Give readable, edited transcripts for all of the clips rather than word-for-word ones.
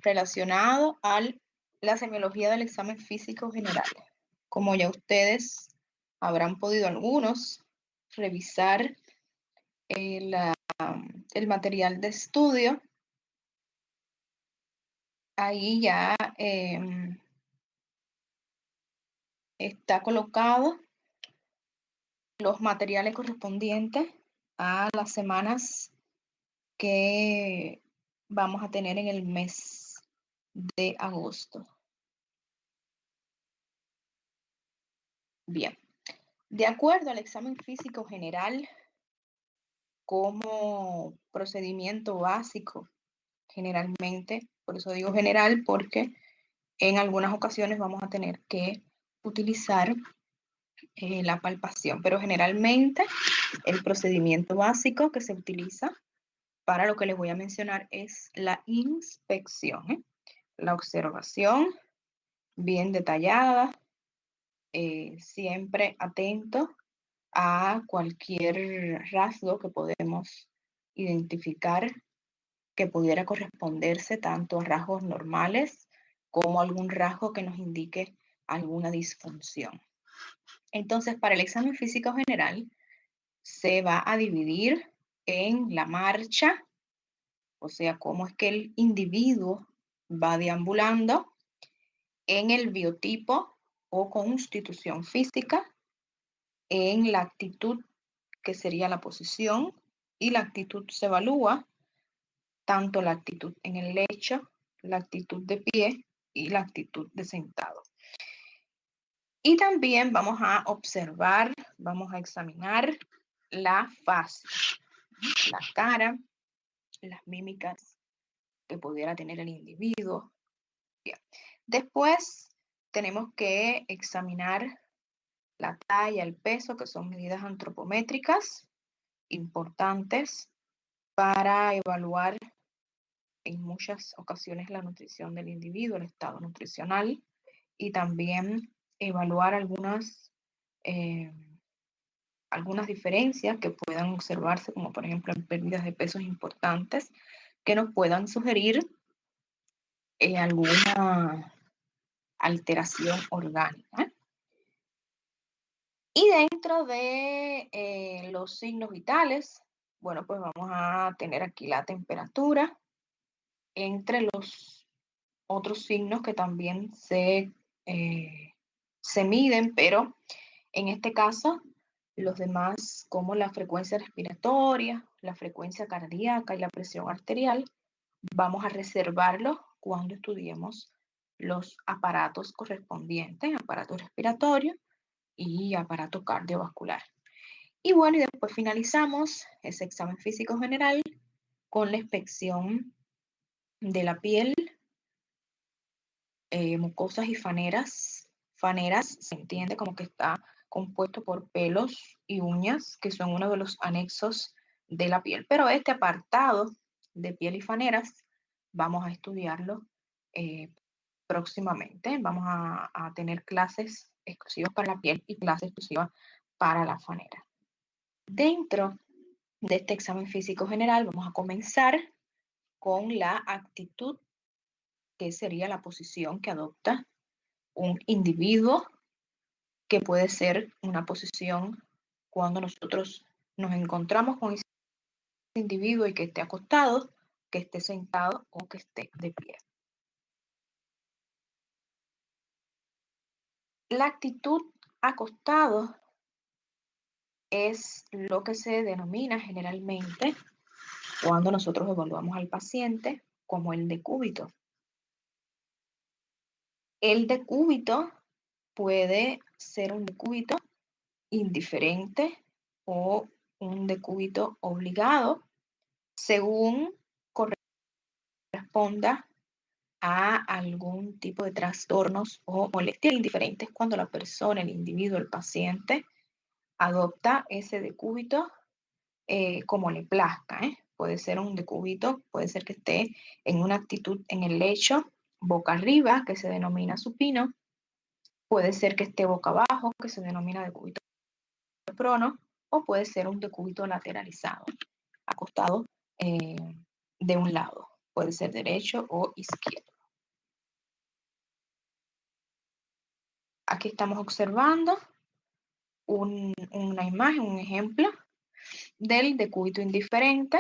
relacionado a la semiología del examen físico general. Como ya ustedes habrán podido algunos revisar el material de estudio, ahí ya está colocado los materiales correspondientes a las semanas que vamos a tener en el mes de agosto. Bien, de acuerdo al examen físico general, como procedimiento básico, generalmente, por eso digo general, porque en algunas ocasiones vamos a tener que utilizar la palpación, pero generalmente el procedimiento básico que se utiliza para lo que les voy a mencionar es la inspección, la observación bien detallada, siempre atento a cualquier rasgo que podemos identificar que pudiera corresponderse tanto a rasgos normales como algún rasgo que nos indique alguna disfunción. Entonces, para el examen físico general se va a dividir en la marcha, o sea, cómo es que el individuo va deambulando, en el biotipo o constitución física, en la actitud, que sería la posición, y la actitud se evalúa tanto la actitud en el lecho, la actitud de pie y la actitud de sentado. Y también vamos a observar, vamos a examinar la faz, la cara, las mímicas que pudiera tener el individuo. Bien. Después tenemos que examinar la talla, el peso, que son medidas antropométricas importantes para evaluar en muchas ocasiones la nutrición del individuo, el estado nutricional, y también evaluar algunas diferencias que puedan observarse, como por ejemplo en pérdidas de pesos importantes, que nos puedan sugerir alguna alteración orgánica. Y dentro de los signos vitales, bueno, pues vamos a tener aquí la temperatura, entre los otros signos que también se miden, pero en este caso los demás, como la frecuencia respiratoria, la frecuencia cardíaca y la presión arterial, vamos a reservarlos cuando estudiemos los aparatos correspondientes, aparato respiratorio y aparato cardiovascular. Y bueno, y después finalizamos ese examen físico general con la inspección de la piel, mucosas y faneras. Faneras se entiende como que está compuesto por pelos y uñas, que son uno de los anexos de la piel. Pero este apartado de piel y faneras vamos a estudiarlo próximamente. Vamos a tener clases exclusivas para la piel y clases exclusivas para la fanera. Dentro de este examen físico general vamos a comenzar con la actitud, que sería la posición que adopta un individuo, que puede ser una posición cuando nosotros nos encontramos con ese individuo y que esté acostado, que esté sentado o que esté de pie. La actitud acostado es lo que se denomina generalmente cuando nosotros evaluamos al paciente como el decúbito. El decúbito puede ser un decúbito indiferente o un decúbito obligado, según corresponda a algún tipo de trastornos o molestias indiferentes, cuando la persona, el individuo, el paciente, adopta ese decúbito como le plazca. Puede ser un decúbito, puede ser que esté en una actitud en el lecho, boca arriba, que se denomina supino, puede ser que esté boca abajo, que se denomina decúbito prono, o puede ser un decúbito lateralizado, acostado de un lado, puede ser derecho o izquierdo. Aquí estamos observando una imagen, un ejemplo del decúbito indiferente.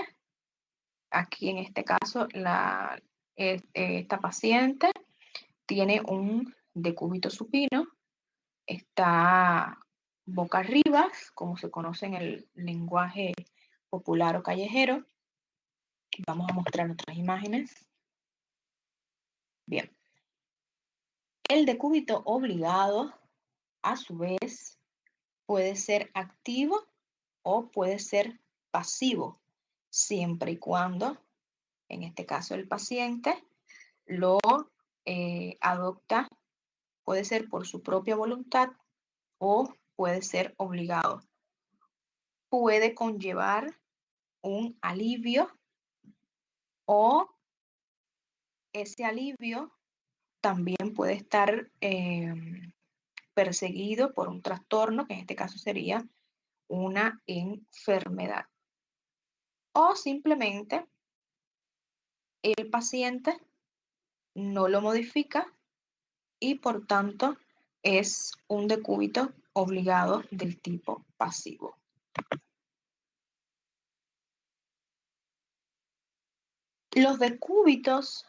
Aquí en este caso, esta paciente tiene un decúbito supino, está boca arriba, como se conoce en el lenguaje popular o callejero. Vamos a mostrar otras imágenes. Bien. El decúbito obligado, a su vez, puede ser activo o puede ser pasivo, siempre y cuando, en este caso, el paciente lo adopta, puede ser por su propia voluntad o puede ser obligado. Puede conllevar un alivio o ese alivio también puede estar perseguido por un trastorno, que en este caso sería una enfermedad. O simplemente el paciente no lo modifica y por tanto es un decúbito obligado del tipo pasivo. Los decúbitos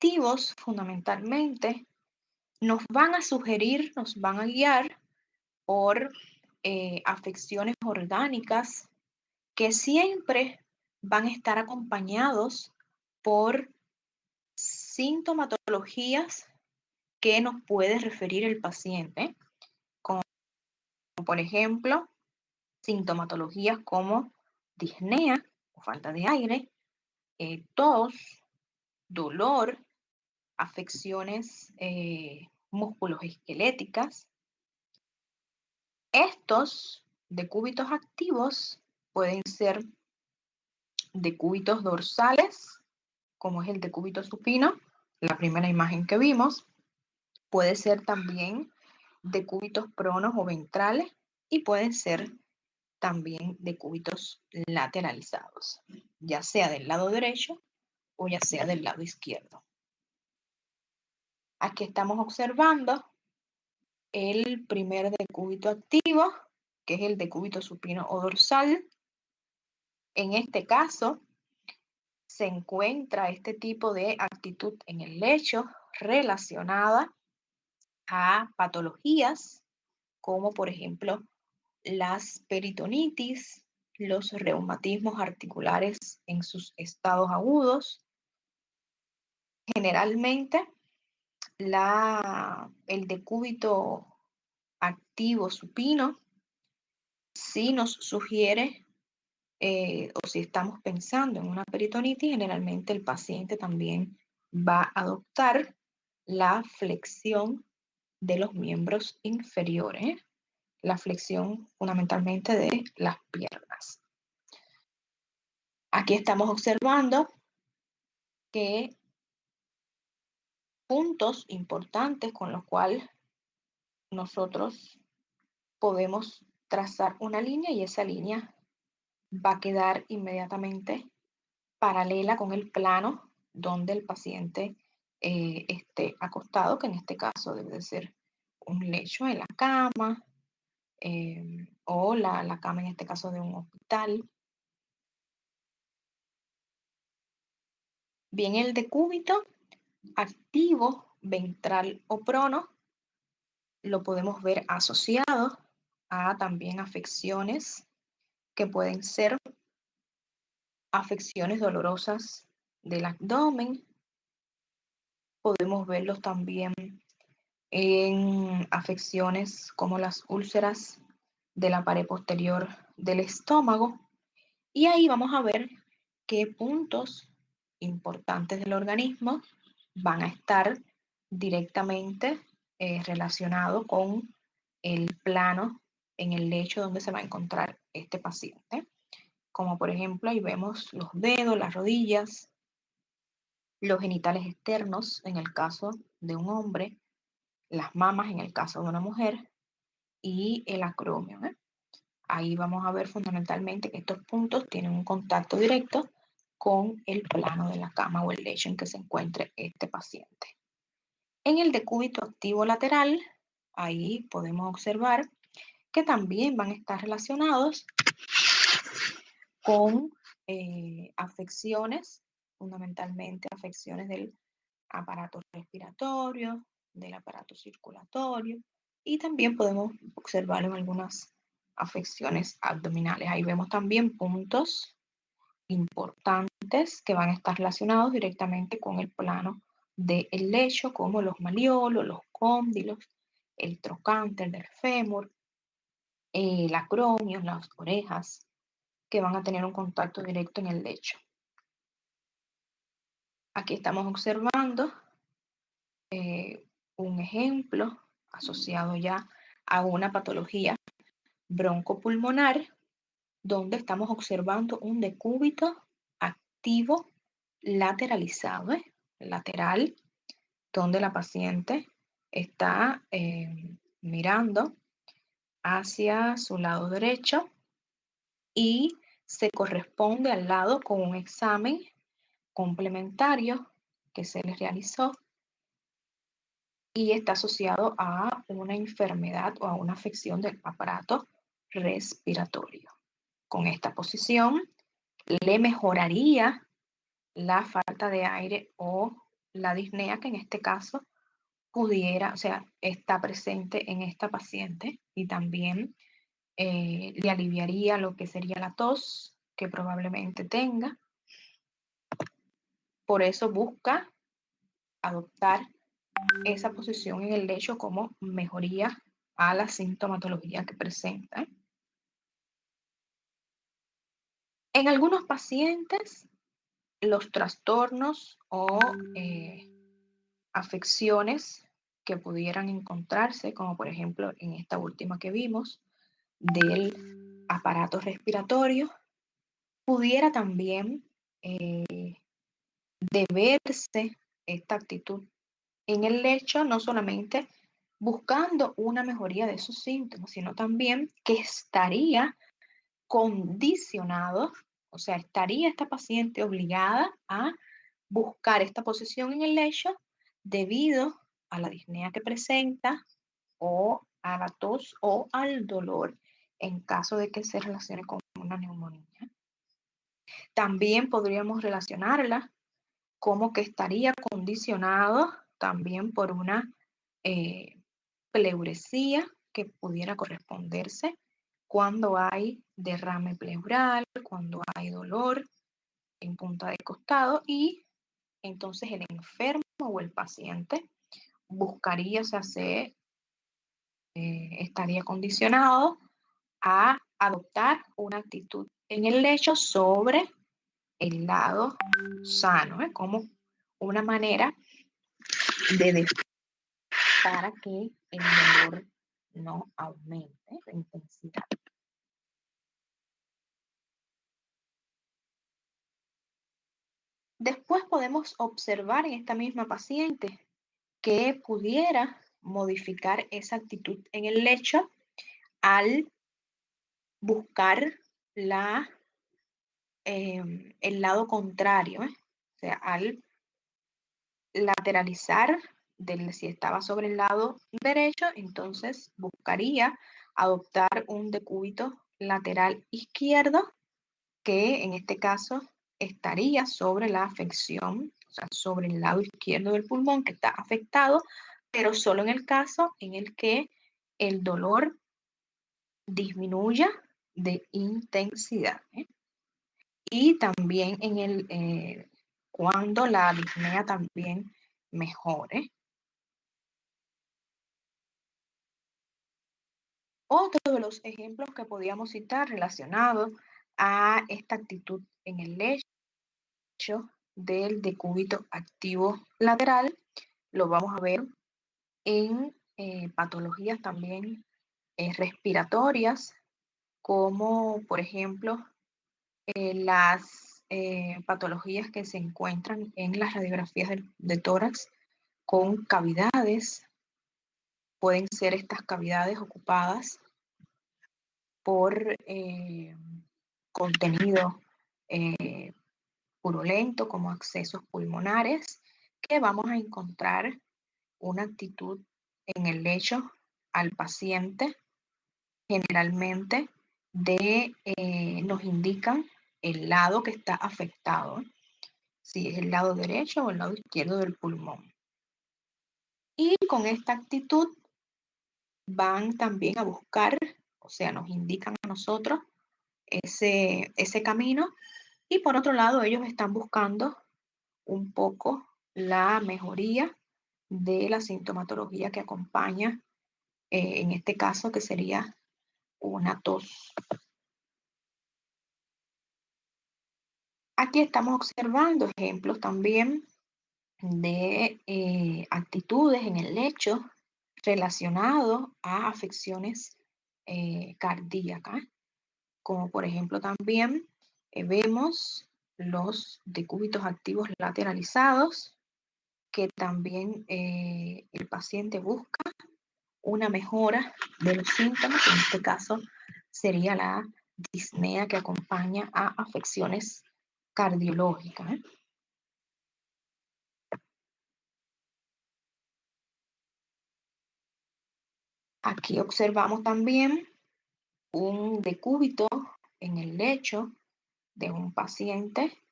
activos fundamentalmente nos van a sugerir, nos van a guiar por afecciones orgánicas que siempre van a estar acompañados por sintomatologías que nos puede referir el paciente, como por ejemplo sintomatologías como disnea o falta de aire, tos, dolor, afecciones musculoesqueléticas. Estos decúbitos activos pueden ser decúbitos dorsales, como es el decúbito supino, la primera imagen que vimos. Puede ser también decúbitos pronos o ventrales y pueden ser también decúbitos lateralizados, ya sea del lado derecho o ya sea del lado izquierdo. Aquí estamos observando el primer decúbito activo, que es el decúbito supino o dorsal. En este caso, se encuentra este tipo de actitud en el lecho relacionada a patologías como por ejemplo las peritonitis, los reumatismos articulares en sus estados agudos. Generalmente el decúbito activo supino sí nos sugiere o si estamos pensando en una peritonitis, generalmente el paciente también va a adoptar la flexión de los miembros inferiores, la flexión fundamentalmente de las piernas. Aquí estamos observando que puntos importantes con los cuales nosotros podemos trazar una línea y esa línea va a quedar inmediatamente paralela con el plano donde el paciente esté acostado, que en este caso debe de ser un lecho en la cama o la cama en este caso de un hospital. Bien, el decúbito activo ventral o prono lo podemos ver asociado a también afecciones que pueden ser afecciones dolorosas del abdomen. Podemos verlos también en afecciones como las úlceras de la pared posterior del estómago. Y ahí vamos a ver qué puntos importantes del organismo van a estar directamente relacionados con el plano en el lecho donde se va a encontrar este paciente. Como por ejemplo, ahí vemos los dedos, las rodillas, los genitales externos en el caso de un hombre, las mamas en el caso de una mujer y el acromio. Ahí vamos a ver fundamentalmente que estos puntos tienen un contacto directo con el plano de la cama o el lecho en que se encuentre este paciente. En el decúbito activo lateral ahí podemos observar que también van a estar relacionados con afecciones, fundamentalmente afecciones del aparato respiratorio, del aparato circulatorio, y también podemos observar en algunas afecciones abdominales. Ahí vemos también puntos importantes que van a estar relacionados directamente con el plano del lecho, como los maliolos, los cóndilos, el trocánter del fémur, el acromion, las orejas, que van a tener un contacto directo en el lecho. Aquí estamos observando un ejemplo asociado ya a una patología broncopulmonar, donde estamos observando un decúbito activo lateralizado, lateral, donde la paciente está mirando hacia su lado derecho y se corresponde al lado con un examen complementario que se le realizó y está asociado a una enfermedad o a una afección del aparato respiratorio. Con esta posición le mejoraría la falta de aire o la disnea, que en este caso pudiera, o sea, está presente en esta paciente, y también le aliviaría lo que sería la tos que probablemente tenga. Por eso busca adoptar esa posición en el lecho como mejoría a la sintomatología que presenta. En algunos pacientes, los trastornos o afecciones que pudieran encontrarse, como por ejemplo en esta última que vimos, del aparato respiratorio, pudiera también deberse esta actitud en el lecho, no solamente buscando una mejoría de sus síntomas, sino también que estaría condicionado, o sea, estaría esta paciente obligada a buscar esta posición en el lecho debido a la disnea que presenta o a la tos o al dolor en caso de que se relacione con una neumonía. También podríamos relacionarla como que estaría condicionado también por una pleuresía que pudiera corresponderse cuando hay derrame pleural, cuando hay dolor en punta de costado, y entonces el enfermo o el paciente buscaría, o sea, estaría condicionado a adoptar una actitud en el lecho sobre el lado sano, como una manera de para que el dolor no aumente la intensidad. Después podemos observar en esta misma paciente que pudiera modificar esa actitud en el lecho al buscar el lado contrario, o sea, al lateralizar, si estaba sobre el lado derecho, entonces buscaría adoptar un decúbito lateral izquierdo, que en este caso estaría sobre la afección, o sea, sobre el lado izquierdo del pulmón que está afectado, pero solo en el caso en el que el dolor disminuya de intensidad. Y también cuando la disnea también mejore. Otro de los ejemplos que podíamos citar relacionados a esta actitud en el lecho del decúbito activo lateral, lo vamos a ver en patologías también respiratorias, como por ejemplo las patologías que se encuentran en las radiografías de tórax con cavidades. Pueden ser estas cavidades ocupadas por contenido purulento, como accesos pulmonares, que vamos a encontrar una actitud en el lecho al paciente generalmente nos indican el lado que está afectado, si es el lado derecho o el lado izquierdo del pulmón. Y con esta actitud van también a buscar, o sea, nos indican a nosotros ese camino, y por otro lado ellos están buscando un poco la mejoría de la sintomatología que acompaña, en este caso que sería una tos. Aquí estamos observando ejemplos también de actitudes en el lecho relacionados a afecciones cardíacas, como por ejemplo también vemos los decúbitos activos lateralizados, que también el paciente busca una mejora de los síntomas, en este caso sería la disnea que acompaña a afecciones cardiológicas. Aquí observamos también un decúbito en el lecho de un paciente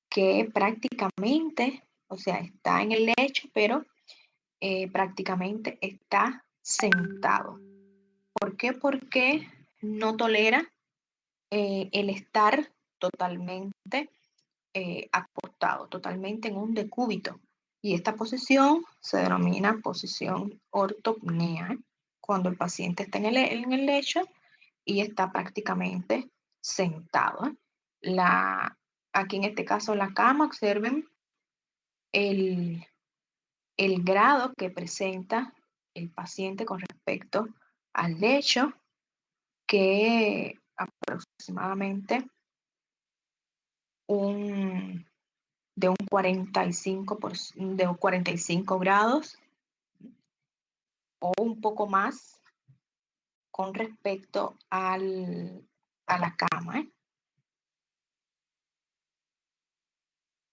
que prácticamente, o sea, está en el lecho, pero prácticamente está sentado. ¿Por qué? Porque no tolera el estar totalmente acostado, totalmente en un decúbito. Y esta posición se denomina posición ortopnea, cuando el paciente está en el lecho y está prácticamente sentado. Aquí en este caso la cama, observen el, el grado que presenta el paciente con respecto al lecho, que aproximadamente de un 45 grados o un poco más con respecto a la cama.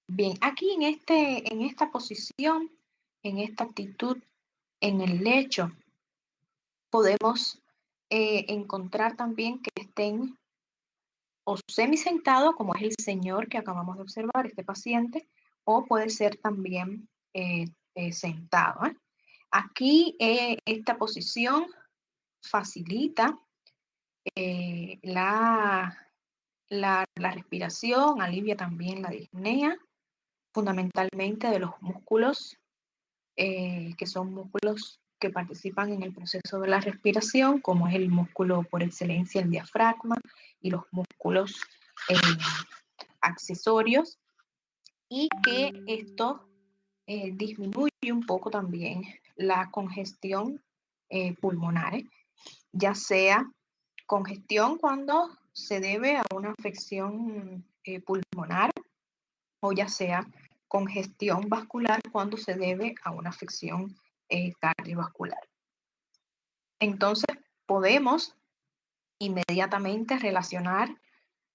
Bien, aquí en esta posición, en esta actitud, en el lecho, podemos encontrar también que estén o semisentado, como es el señor que acabamos de observar, este paciente, o puede ser también sentado. Aquí esta posición facilita la respiración, alivia también la disnea, fundamentalmente de los músculos, que son músculos que participan en el proceso de la respiración, como es el músculo por excelencia, el diafragma, y los músculos accesorios, y que esto disminuye un poco también la congestión pulmonar, ya sea congestión cuando se debe a una afección pulmonar, o ya sea congestión vascular cuando se debe a una afección cardiovascular. Entonces, podemos inmediatamente relacionar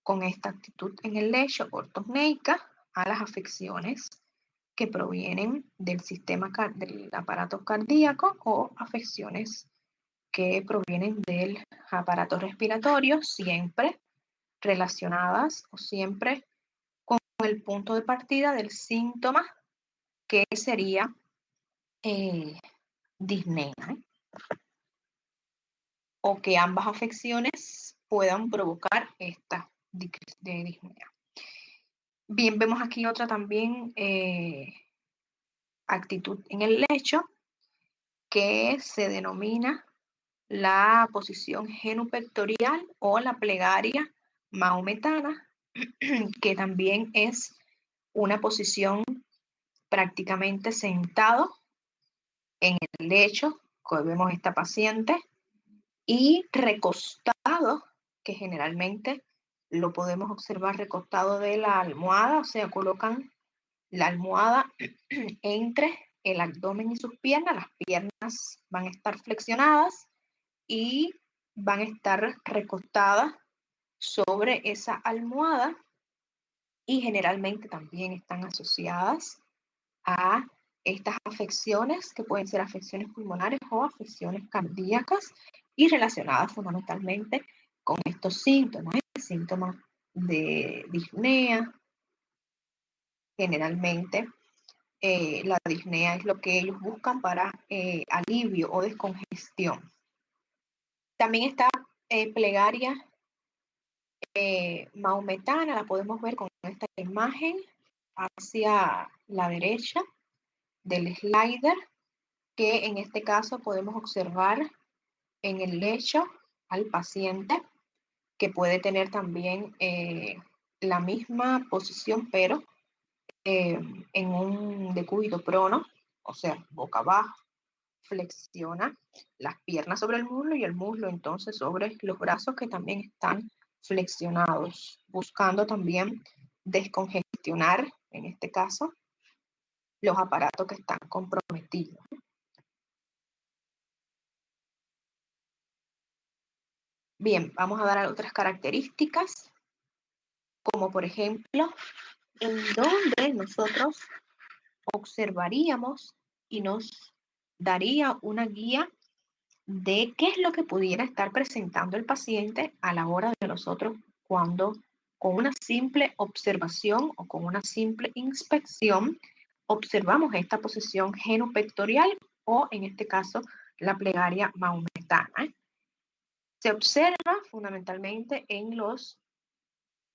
con esta actitud en el lecho ortopneica a las afecciones que provienen del sistema del aparato cardíaco, o afecciones que provienen del aparato respiratorio, siempre relacionadas o siempre con el punto de partida del síntoma, que sería disnea, o que ambas afecciones puedan provocar esta disnea. Bien, vemos aquí otra también actitud en el lecho, que se denomina la posición genupectorial o la plegaria mahometana, que también es una posición prácticamente sentado en el lecho, como vemos esta paciente, y recostado, que generalmente lo podemos observar recostado de la almohada, o sea, colocan la almohada entre el abdomen y sus piernas, las piernas van a estar flexionadas y van a estar recostadas sobre esa almohada, y generalmente también están asociadas a estas afecciones, que pueden ser afecciones pulmonares o afecciones cardíacas, y relacionadas fundamentalmente con estos síntomas, síntomas de disnea. Generalmente la disnea es lo que ellos buscan para alivio o descongestión. También está plegaria maometana, la podemos ver con esta imagen hacia la derecha del slider, que en este caso podemos observar en el lecho al paciente, que puede tener también la misma posición, pero en un decúbito prono, o sea, boca abajo. Flexiona las piernas sobre el muslo y el muslo entonces sobre los brazos, que también están flexionados, buscando también descongestionar, en este caso, los aparatos que están comprometidos. Bien, vamos a dar otras características, como por ejemplo, en donde nosotros observaríamos y nos daría una guía de qué es lo que pudiera estar presentando el paciente a la hora de nosotros, cuando con una simple observación o con una simple inspección observamos esta posición genupectorial, o en este caso la plegaria maometana. Se observa fundamentalmente en los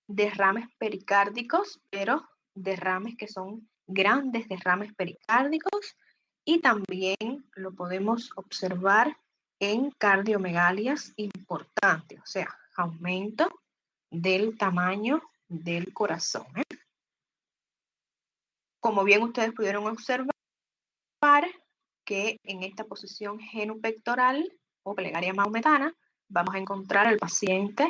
derrames pericárdicos, pero derrames que son grandes derrames pericárdicos, y también lo podemos observar en cardiomegalias importantes, o sea, aumento del tamaño del corazón. Como bien ustedes pudieron observar, que en esta posición genupectoral o plegaria maometana vamos a encontrar al paciente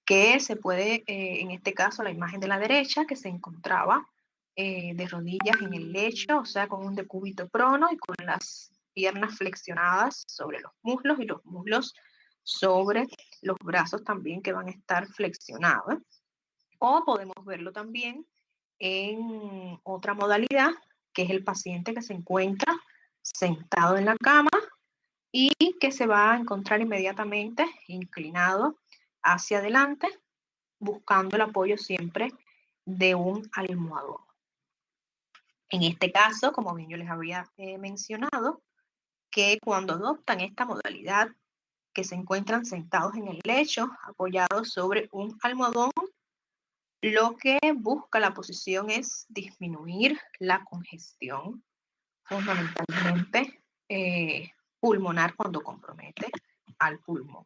que se puede, en este caso la imagen de la derecha, que se encontraba de rodillas en el lecho, o sea, con un decúbito prono y con las piernas flexionadas sobre los muslos, y los muslos sobre los brazos también, que van a estar flexionados. O podemos verlo también en otra modalidad, que es el paciente que se encuentra sentado en la cama y que se va a encontrar inmediatamente inclinado hacia adelante, buscando el apoyo siempre de un almohadón. En este caso, como bien yo les había mencionado, que cuando adoptan esta modalidad, que se encuentran sentados en el lecho, apoyados sobre un almohadón, lo que busca la posición es disminuir la congestión, fundamentalmente pulmonar, cuando compromete al pulmón.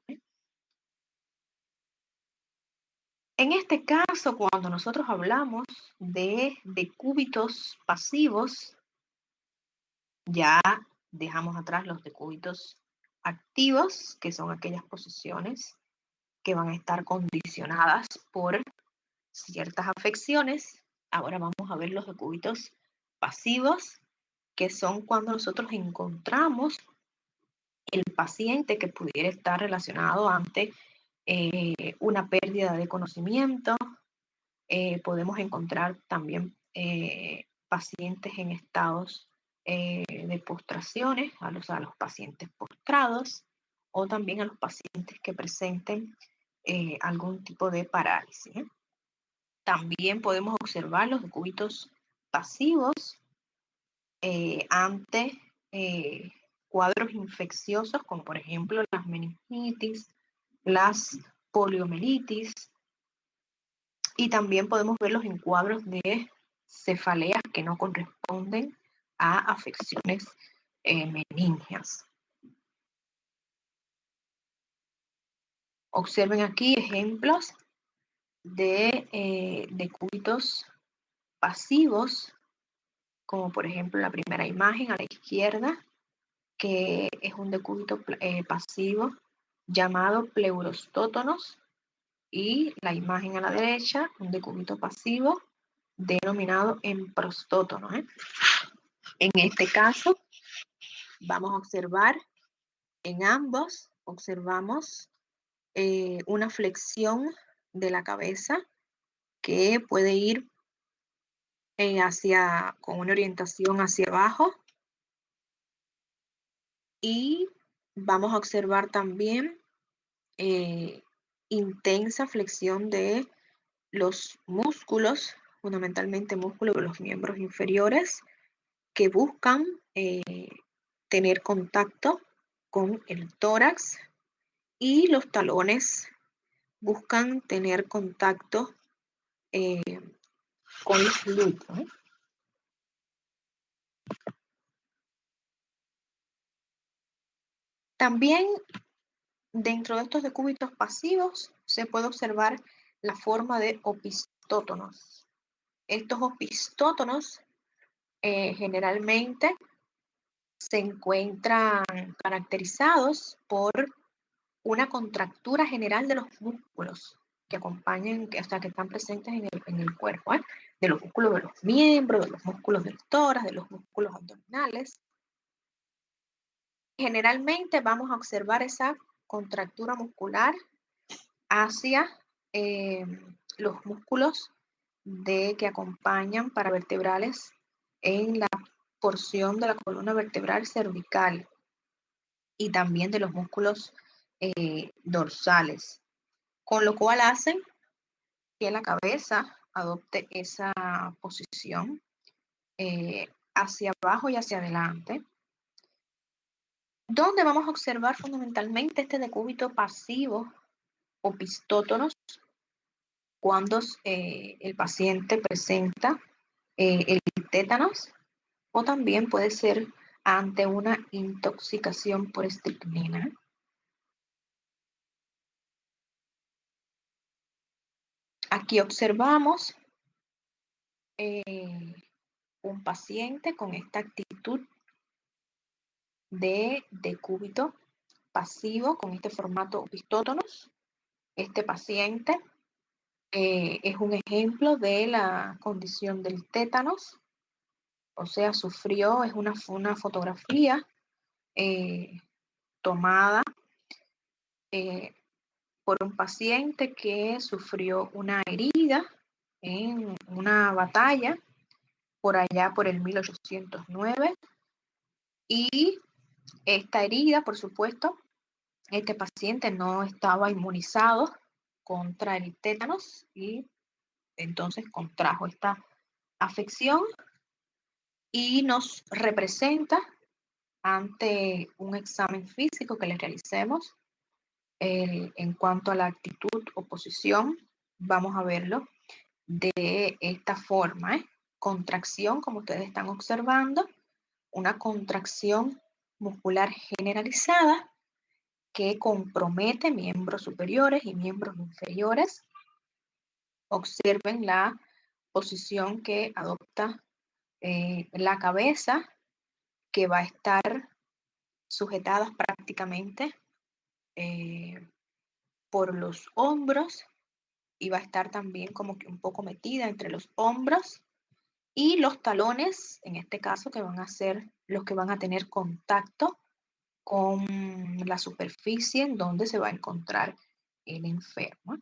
En este caso, cuando nosotros hablamos de decúbitos pasivos, ya dejamos atrás los decúbitos activos, que son aquellas posiciones que van a estar condicionadas por ciertas afecciones. Ahora vamos a ver los decúbitos pasivos, que son cuando nosotros encontramos el paciente que pudiera estar relacionado ante una pérdida de conocimiento. Podemos encontrar también pacientes en estados de postraciones, a los pacientes postrados, o también a los pacientes que presenten algún tipo de parálisis. También podemos observar los decúbitos pasivos ante cuadros infecciosos, como por ejemplo las meningitis, las poliomielitis, y también podemos verlos en cuadros de cefaleas que no corresponden a afecciones meningias. Observen aquí ejemplos de decúbitos pasivos, como por ejemplo la primera imagen a la izquierda, que es un decúbito pasivo llamado pleurostótonos, y la imagen a la derecha, un decúbito pasivo denominado emprostótono. En este caso, vamos a observar en ambos, observamos una flexión de la cabeza que puede ir con una orientación hacia abajo. Y vamos a observar también intensa flexión de los músculos, fundamentalmente músculos de los miembros inferiores, que buscan tener contacto con el tórax, y los talones buscan tener contacto eh, con los glúteos, ¿eh? También dentro de estos decúbitos pasivos se puede observar la forma de opistótonos. Estos opistótonos generalmente se encuentran caracterizados por una contractura general de los músculos que acompañan, o sea, que están presentes en el cuerpo, ¿eh? De los músculos de los miembros, de los músculos del tórax, de los músculos abdominales. Generalmente vamos a observar esa contractura muscular hacia los músculos que acompañan paravertebrales en la porción de la columna vertebral cervical, y también de los músculos dorsales, con lo cual hacen que la cabeza adopte esa posición hacia abajo y hacia adelante, donde vamos a observar fundamentalmente este decúbito pasivo o pistótonos cuando el paciente presenta el tétanos, o también puede ser ante una intoxicación por estricnina. Aquí observamos un paciente con esta actitud de decúbito pasivo, con este formato pistótonos. Este paciente es un ejemplo de la condición del tétanos, o sea, sufrió, es una fotografía tomada por un paciente que sufrió una herida en una batalla por allá por el 1809, y esta herida, por supuesto, este paciente no estaba inmunizado contra el tétanos y entonces contrajo esta afección, y nos representa ante un examen físico que le realicemos. En cuanto a la actitud o posición, vamos a verlo de esta forma, ¿eh? Contracción, como ustedes están observando, una contracción muscular generalizada que compromete miembros superiores y miembros inferiores. Observen la posición que adopta la cabeza, que va a estar sujetada prácticamente por los hombros, y va a estar también como que un poco metida entre los hombros, y los talones, en este caso, que van a ser los que van a tener contacto con la superficie en donde se va a encontrar el enfermo.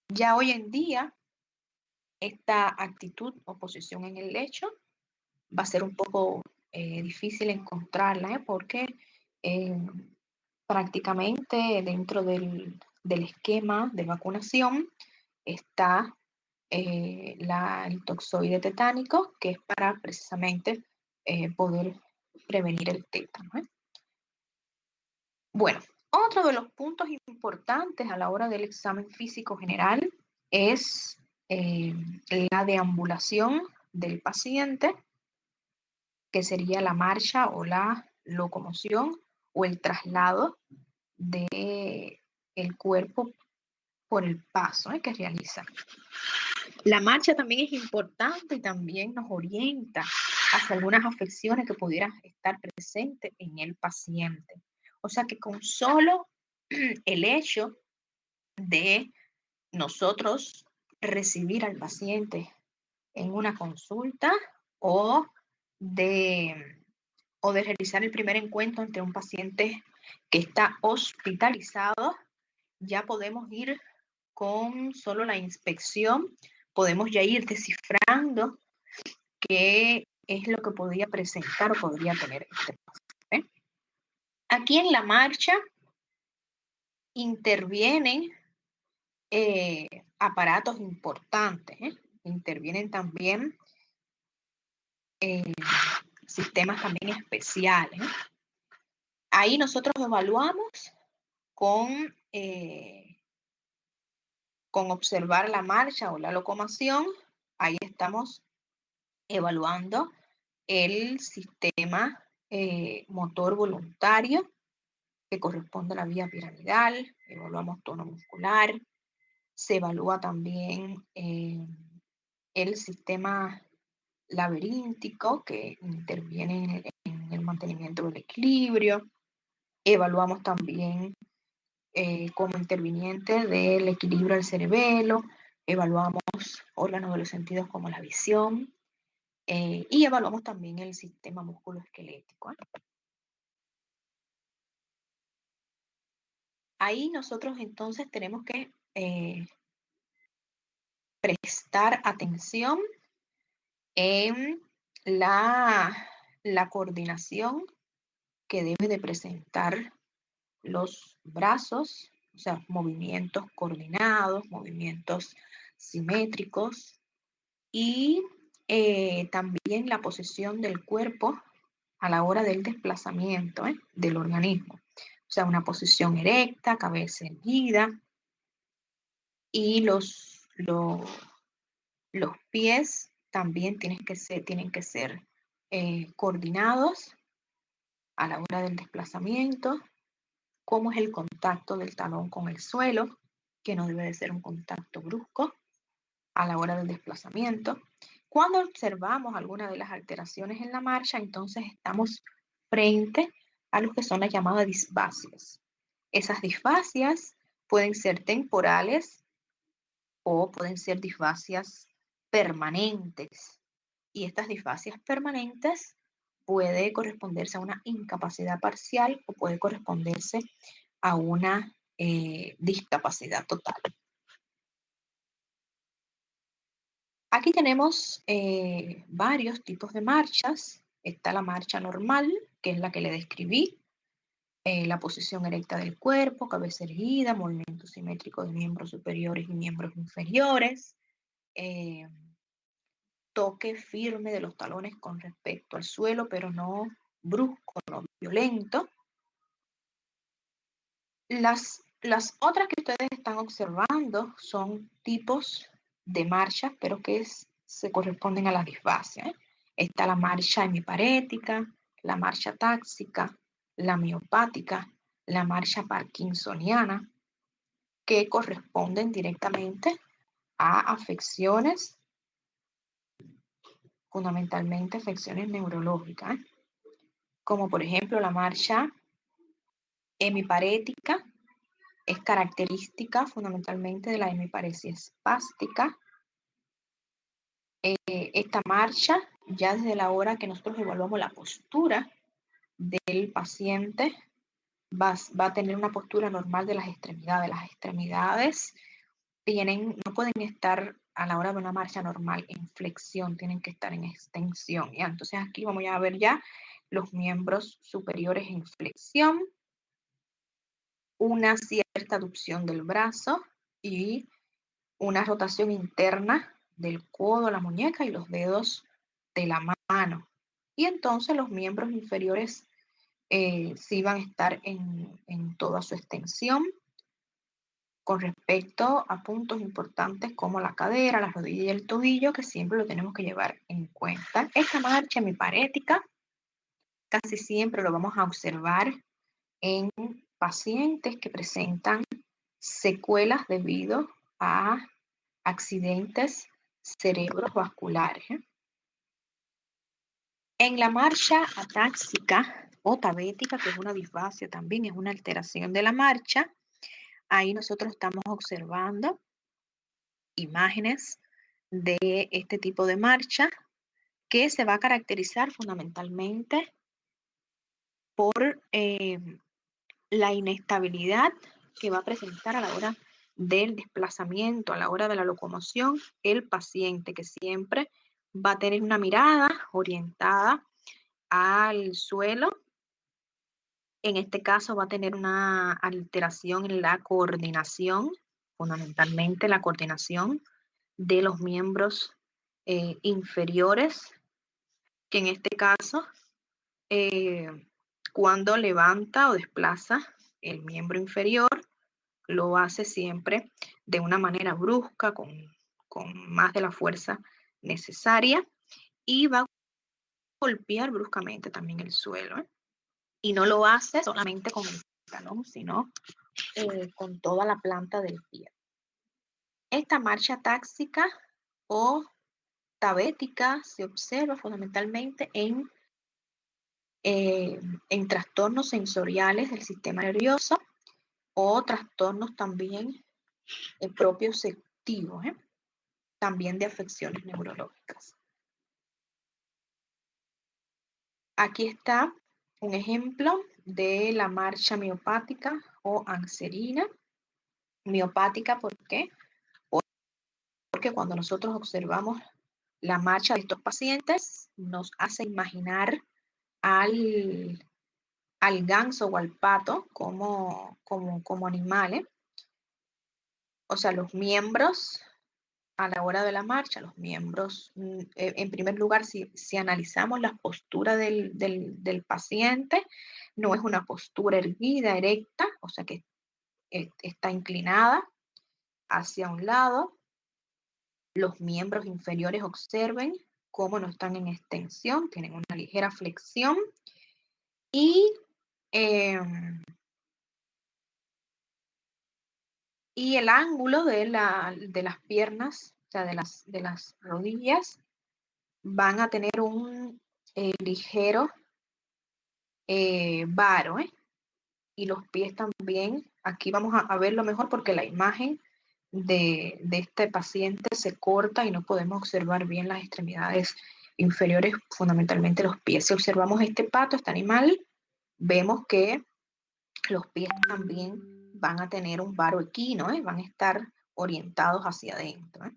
Ya hoy en día, esta actitud o posición en el lecho va a ser un poco difícil encontrarla, porque prácticamente dentro del esquema de vacunación está el toxoide tetánico, que es para precisamente poder prevenir el tétano, ¿eh? Bueno, otro de los puntos importantes a la hora del examen físico general es la deambulación del paciente, que sería la marcha o la locomoción o el traslado de el cuerpo por el paso que realiza. La marcha también es importante y también nos orienta hacia algunas afecciones que pudieran estar presentes en el paciente. O sea que con solo el hecho de nosotros recibir al paciente en una consulta, o de, o de realizar el primer encuentro entre un paciente que está hospitalizado, ya podemos ir con solo la inspección podemos ya ir descifrando qué es lo que podría presentar o podría tener este paciente. Aquí en la marcha intervienen aparatos importantes, intervienen también sistemas también especiales. Ahí nosotros evaluamos con observar la marcha o la locomoción. Ahí estamos evaluando el sistema motor voluntario que corresponde a la vía piramidal, evaluamos tono muscular, se evalúa también el sistema laberíntico que interviene en el mantenimiento del equilibrio, evaluamos también como interviniente del equilibrio del cerebelo, evaluamos órganos de los sentidos como la visión y evaluamos también el sistema musculoesquelético. Ahí nosotros entonces tenemos que prestar atención en la coordinación que debe de presentar los brazos, o sea, movimientos coordinados, movimientos simétricos y también la posición del cuerpo a la hora del desplazamiento del organismo. O sea, una posición erecta, cabeza erguida y los pies también tienen que ser coordinados a la hora del desplazamiento, cómo es el contacto del talón con el suelo, que no debe de ser un contacto brusco a la hora del desplazamiento. Cuando observamos alguna de las alteraciones en la marcha, entonces estamos frente a lo que son las llamadas disfasias. Esas disfasias pueden ser temporales o pueden ser disfasias permanentes. Y estas disfasias permanentes puede corresponderse a una incapacidad parcial o puede corresponderse a una discapacidad total. Aquí tenemos varios tipos de marchas. Está la marcha normal, que es la que le describí, la posición erecta del cuerpo, cabeza erguida, movimiento simétrico de miembros superiores y miembros inferiores, toque firme de los talones con respecto al suelo, pero no brusco, no violento. Las otras que ustedes están observando son tipos de marchas, pero que se corresponden a la disfasia. Está la marcha hemiparética, la marcha táxica, la miopática, la marcha parkinsoniana, que corresponden directamente a afecciones, fundamentalmente afecciones neurológicas, como por ejemplo la marcha hemiparética, es característica fundamentalmente de la hemiparesia espástica. Esta marcha, ya desde la hora que nosotros evaluamos la postura del paciente, va a tener una postura normal de las extremidades. Las extremidades no pueden estar a la hora de una marcha normal en flexión, tienen que estar en extensión. ¿ya? Entonces aquí vamos a ver ya los miembros superiores en flexión, una cierta aducción del brazo y una rotación interna del codo, la muñeca y los dedos de la mano. Y entonces los miembros inferiores sí van a estar en toda su extensión con respecto a puntos importantes como la cadera, la rodilla y el tobillo, que siempre lo tenemos que llevar en cuenta. Esta marcha hemiparética casi siempre lo vamos a observar en pacientes que presentan secuelas debido a accidentes cerebrovasculares. En la marcha atáxica o tabética, que es una disfasia también, es una alteración de la marcha, ahí nosotros estamos observando imágenes de este tipo de marcha que se va a caracterizar fundamentalmente por la inestabilidad que va a presentar a la hora del desplazamiento a la hora de la locomoción, el paciente, que siempre va a tener una mirada orientada al suelo. En este caso va a tener una alteración en la coordinación, fundamentalmente la coordinación de los miembros inferiores, que en este caso, cuando levanta o desplaza el miembro inferior, lo hace siempre de una manera brusca, con más de la fuerza necesaria, y va a golpear bruscamente también el suelo, ¿eh? Y no lo hace solamente con el talón, sino con toda la planta del pie. Esta marcha táxica o tabética se observa fundamentalmente en trastornos sensoriales del sistema nervioso o trastornos también propioceptivos, también de afecciones neurológicas. Aquí está un ejemplo de la marcha miopática o anserina. Miopática, ¿por qué? Porque cuando nosotros observamos la marcha de estos pacientes, nos hace imaginar al ganso o al pato como animales. O sea, los miembros a la hora de la marcha, los miembros, en primer lugar, si analizamos la postura del paciente, no es una postura erguida, erecta, o sea que está inclinada hacia un lado. Los miembros inferiores, observen cómo no están en extensión, tienen una ligera flexión. Y el ángulo de las piernas, o sea, de las rodillas, van a tener un ligero varo, y los pies también. Aquí vamos a verlo mejor porque la imagen de este paciente se corta y no podemos observar bien las extremidades inferiores, fundamentalmente los pies. Si observamos este pato, este animal, vemos que los pies también van a tener un varo equino, van a estar orientados hacia adentro.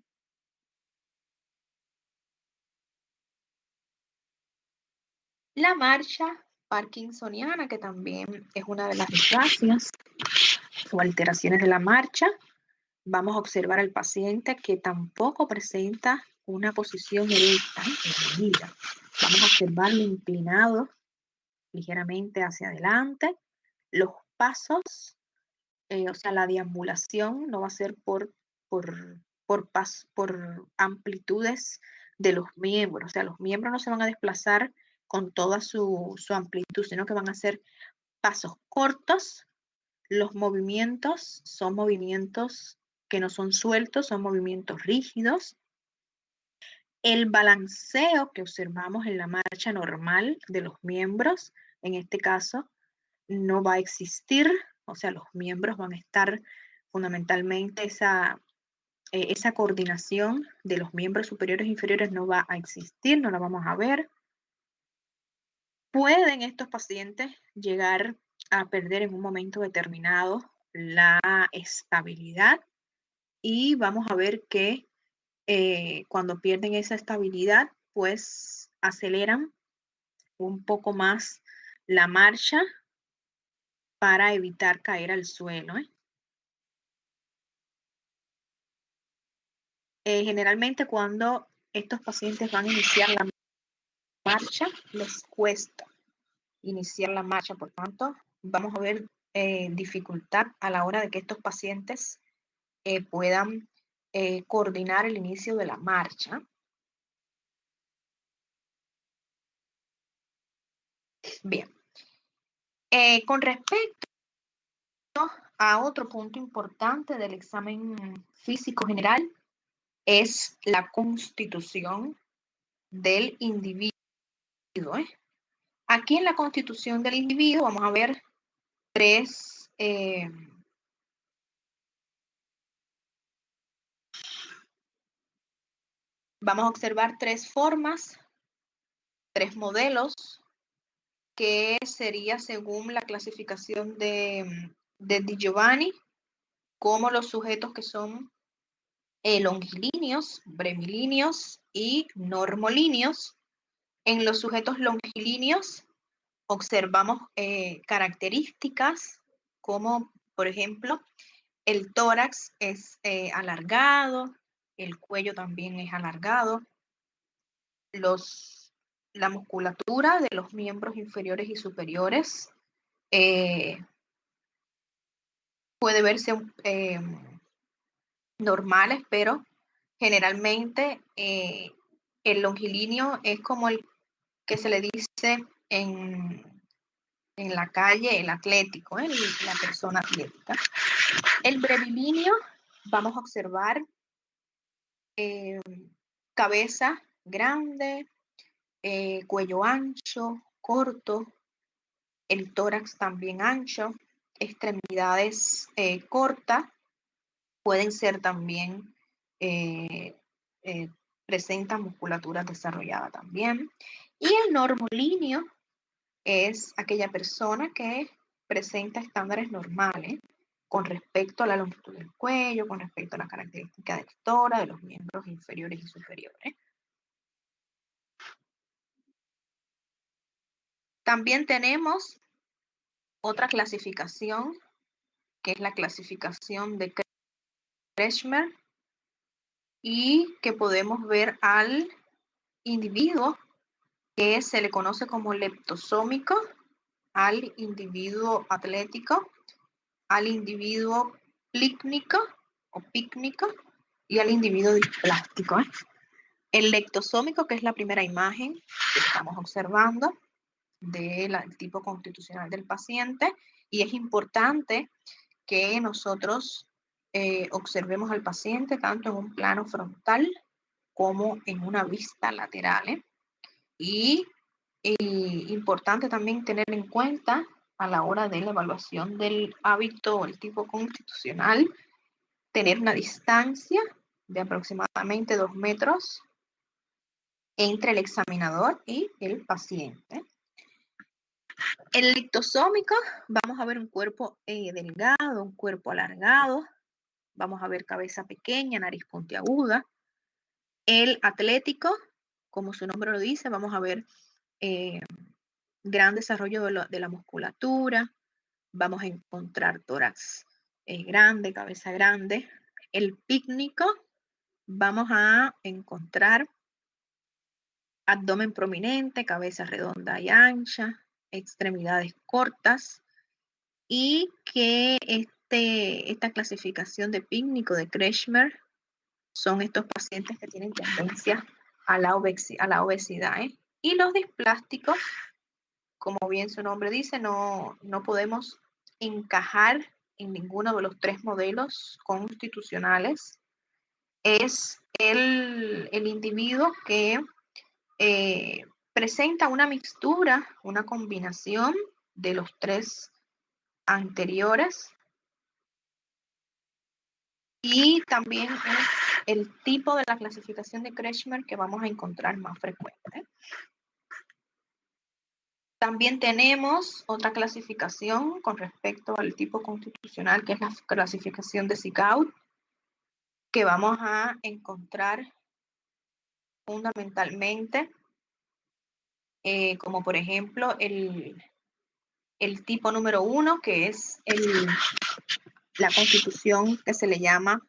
La marcha parkinsoniana, que también es una de las displasias o alteraciones de la marcha, vamos a observar al paciente que tampoco presenta una posición erecta, erguida. Vamos a observarlo inclinado ligeramente hacia adelante. Los pasos, o sea, la deambulación no va a ser por amplitudes de los miembros. O sea, los miembros no se van a desplazar con toda su amplitud, sino que van a ser pasos cortos. Los movimientos son movimientos que no son sueltos, son movimientos rígidos. El balanceo que observamos en la marcha normal de los miembros, en este caso, no va a existir. O sea, los miembros van a estar fundamentalmente, esa coordinación de los miembros superiores e inferiores no va a existir, no la vamos a ver. Pueden estos pacientes llegar a perder en un momento determinado la estabilidad, y vamos a ver que cuando pierden esa estabilidad, pues aceleran un poco más la marcha para evitar caer al suelo. Generalmente cuando estos pacientes van a iniciar la marcha, les cuesta iniciar la marcha, por tanto, vamos a ver dificultad a la hora de que estos pacientes puedan coordinar el inicio de la marcha. Bien. Con respecto a otro punto importante del examen físico general, es la constitución del individuo. Aquí en la constitución del individuo vamos a ver vamos a observar tres formas, tres modelos, que sería según la clasificación de Di Giovanni. como los sujetos que son longilíneos, bremilíneos y normolíneos. En los sujetos longilíneos observamos características como, por ejemplo, el tórax es alargado, el cuello también es alargado, la musculatura de los miembros inferiores y superiores puede verse normales, pero generalmente el longilíneo es como el que se le dice en la calle el atlético, la persona atlética. El brevilíneo, vamos a observar cabeza grande, cuello ancho, corto, el tórax también ancho, extremidades cortas, pueden ser también, presentan musculatura desarrollada también. Y el normolíneo es aquella persona que presenta estándares normales con respecto a la longitud del cuello, con respecto a la característica del tórax, de los miembros inferiores y superiores. También tenemos otra clasificación, que es la clasificación de Kretschmer, y que podemos ver al individuo que se le conoce como leptosómico, al individuo atlético, al individuo plícnico o pícnico y al individuo displástico. El leptosómico, que es la primera imagen que estamos observando del tipo constitucional del paciente, y es importante que nosotros observemos al paciente tanto en un plano frontal como en una vista lateral. Y importante también tener en cuenta a la hora de la evaluación del hábito o el tipo constitucional, tener una distancia de aproximadamente 2 metros entre el examinador y el paciente. El lictosómico, vamos a ver un cuerpo delgado, un cuerpo alargado, vamos a ver cabeza pequeña, nariz puntiaguda. El atlético, como su nombre lo dice, vamos a ver gran desarrollo de la musculatura, vamos a encontrar tórax grande, cabeza grande. El pícnico, vamos a encontrar abdomen prominente, cabeza redonda y ancha, extremidades cortas, y que esta clasificación de pícnico de Kretschmer son estos pacientes que tienen tendencia a la obesidad. Y los displásticos, como bien su nombre dice, no podemos encajar en ninguno de los 3 modelos constitucionales. Es el individuo que presenta una mixtura, una combinación de los 3 anteriores, y también es el tipo de la clasificación de Kretschmer que vamos a encontrar más frecuente. También tenemos otra clasificación con respecto al tipo constitucional, que es la clasificación de Sigaud, que vamos a encontrar fundamentalmente como por ejemplo el tipo número 1, que es la constitución que se le llama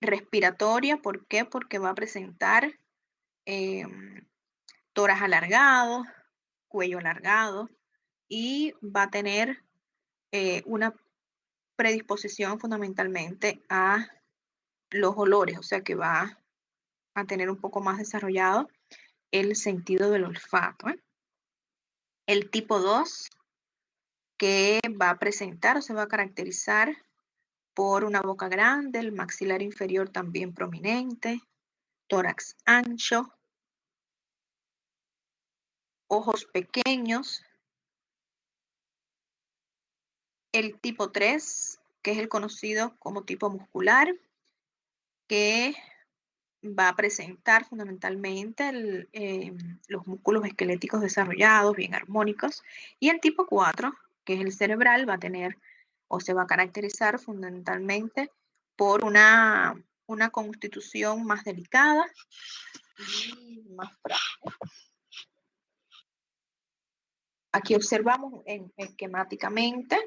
respiratoria. ¿Por qué? Porque va a presentar tórax alargado, cuello alargado, y va a tener una predisposición fundamentalmente a los olores, o sea que va a tener un poco más desarrollado el sentido del olfato. El tipo 2, que va a presentar o se va a caracterizar por una boca grande, el maxilar inferior también prominente, tórax ancho, ojos pequeños. El tipo 3, que es el conocido como tipo muscular, que va a presentar fundamentalmente los músculos esqueléticos desarrollados, bien armónicos. Y el tipo 4, que es el cerebral, va a tener o se va a caracterizar fundamentalmente por una constitución más delicada y más frágil. Aquí observamos esquemáticamente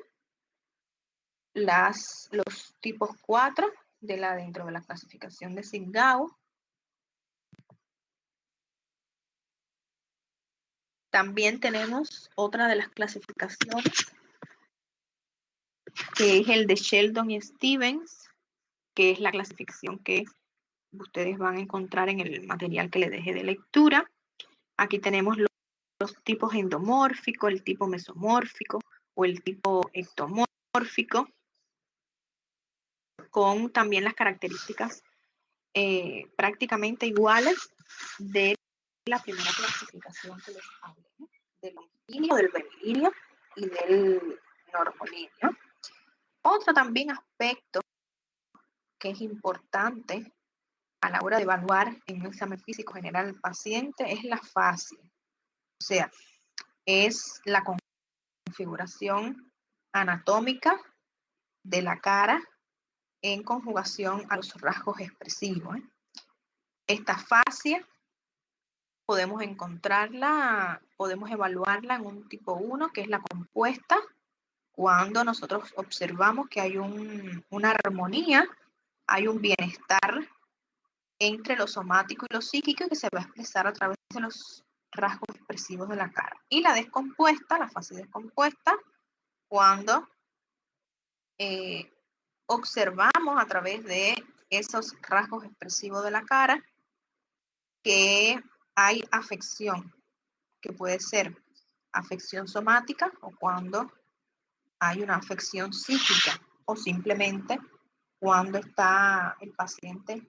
los tipos 4 dentro de la clasificación de SIGAU. También tenemos otra de las clasificaciones, que es el de Sheldon y Stevens, que es la clasificación que ustedes van a encontrar en el material que les dejé de lectura. Aquí tenemos los tipos endomórfico, el tipo mesomórfico o el tipo ectomórfico, con también las características prácticamente iguales de la primera clasificación que les hablé, ¿no? Del longilíneo, del benilíneo y del normolíneo. Otro también aspecto que es importante a la hora de evaluar en un examen físico general al paciente es la fascia. O sea, es la configuración anatómica de la cara en conjugación a los rasgos expresivos. Esta fascia podemos encontrarla, podemos evaluarla en un tipo 1, que es la compuesta, cuando nosotros observamos que hay una armonía, hay un bienestar entre lo somático y lo psíquico que se va a expresar a través de los rasgos expresivos de la cara. Y la descompuesta, la fase descompuesta, cuando observamos a través de esos rasgos expresivos de la cara que hay afección, que puede ser afección somática o cuando hay una afección psíquica o simplemente cuando está el paciente